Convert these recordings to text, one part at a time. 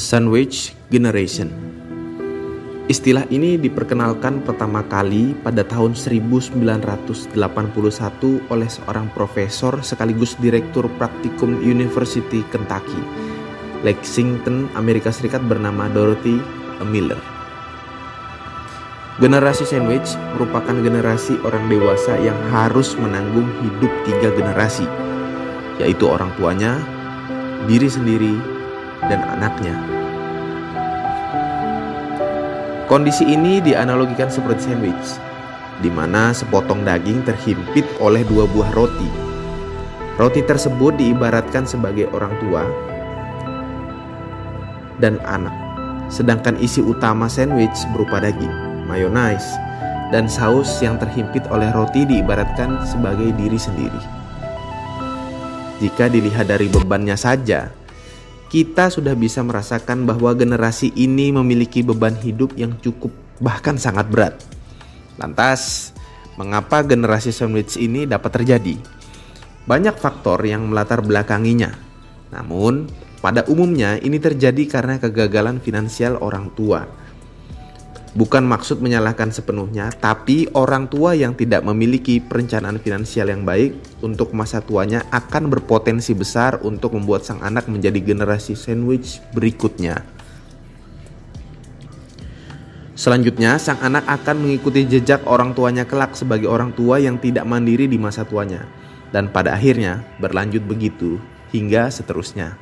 Sandwich Generation. Istilah ini diperkenalkan pertama kali pada tahun 1981 oleh seorang profesor sekaligus direktur praktikum University Kentucky, Lexington, Amerika Serikat bernama Dorothy Miller. Generasi sandwich merupakan generasi orang dewasa yang harus menanggung hidup 3 generasi, yaitu orang tuanya, diri sendiri, dan anaknya. Kondisi ini dianalogikan seperti sandwich, di mana sepotong daging terhimpit oleh 2 buah roti. Roti tersebut diibaratkan sebagai orang tua dan anak, sedangkan isi utama sandwich berupa daging, mayonaise, dan saus yang terhimpit oleh roti diibaratkan sebagai diri sendiri. Jika dilihat dari bebannya saja, kita sudah bisa merasakan bahwa generasi ini memiliki beban hidup yang cukup bahkan sangat berat. Lantas, mengapa generasi sandwich ini dapat terjadi? Banyak faktor yang melatar belakanginya. Namun, pada umumnya ini terjadi karena kegagalan finansial orang tua. Bukan maksud menyalahkan sepenuhnya, tapi orang tua yang tidak memiliki perencanaan finansial yang baik untuk masa tuanya akan berpotensi besar untuk membuat sang anak menjadi generasi sandwich berikutnya. Selanjutnya, sang anak akan mengikuti jejak orang tuanya kelak sebagai orang tua yang tidak mandiri di masa tuanya, dan pada akhirnya berlanjut begitu hingga seterusnya.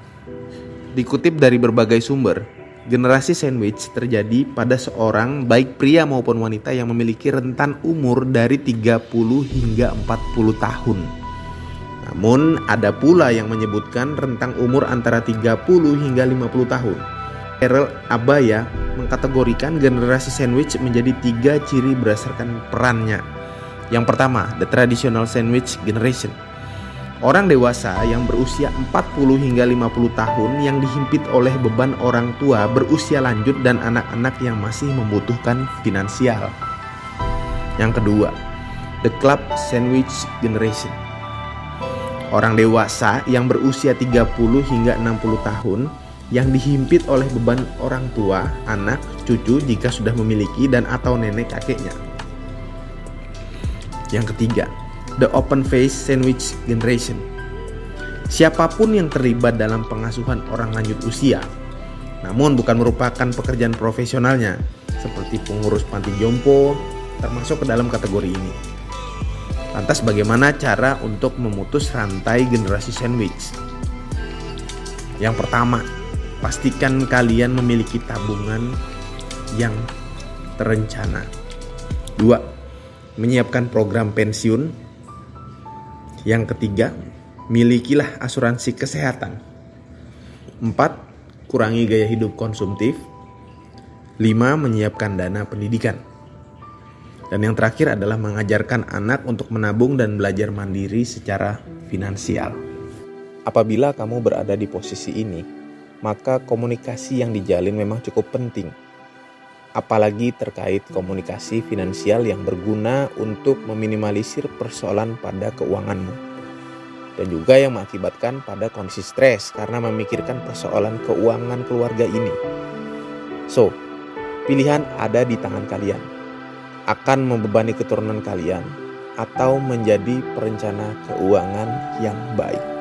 Dikutip dari berbagai sumber, generasi sandwich terjadi pada seorang baik pria maupun wanita yang memiliki rentan umur dari 30 hingga 40 tahun. Namun ada pula yang menyebutkan rentang umur antara 30 hingga 50 tahun. Errol Abaya mengkategorikan generasi sandwich menjadi 3 ciri berdasarkan perannya. Yang pertama, the traditional sandwich generation. Orang dewasa yang berusia 40 hingga 50 tahun yang dihimpit oleh beban orang tua berusia lanjut dan anak-anak yang masih membutuhkan finansial. Yang kedua, the club sandwich generation. Orang dewasa yang berusia 30 hingga 60 tahun yang dihimpit oleh beban orang tua, anak, cucu jika sudah memiliki dan atau nenek kakeknya. Yang ketiga, the open face sandwich generation. Siapapun yang terlibat dalam pengasuhan orang lanjut usia, namun bukan merupakan pekerjaan profesionalnya, seperti pengurus panti jompo, termasuk ke dalam kategori ini. Lantas bagaimana cara untuk memutus rantai generasi sandwich? Yang pertama, pastikan kalian memiliki tabungan yang terencana. 2. Menyiapkan program pensiun. Yang ketiga, milikilah asuransi kesehatan. 4. Kurangi gaya hidup konsumtif. 5. Menyiapkan dana pendidikan. Dan yang terakhir adalah mengajarkan anak untuk menabung dan belajar mandiri secara finansial. Apabila kamu berada di posisi ini, maka komunikasi yang dijalin memang cukup penting. Apalagi terkait komunikasi finansial yang berguna untuk meminimalisir persoalan pada keuanganmu. Dan juga yang mengakibatkan pada kondisi stres karena memikirkan persoalan keuangan keluarga ini. So, pilihan ada di tangan kalian. Akan membebani keturunan kalian atau menjadi perencana keuangan yang baik.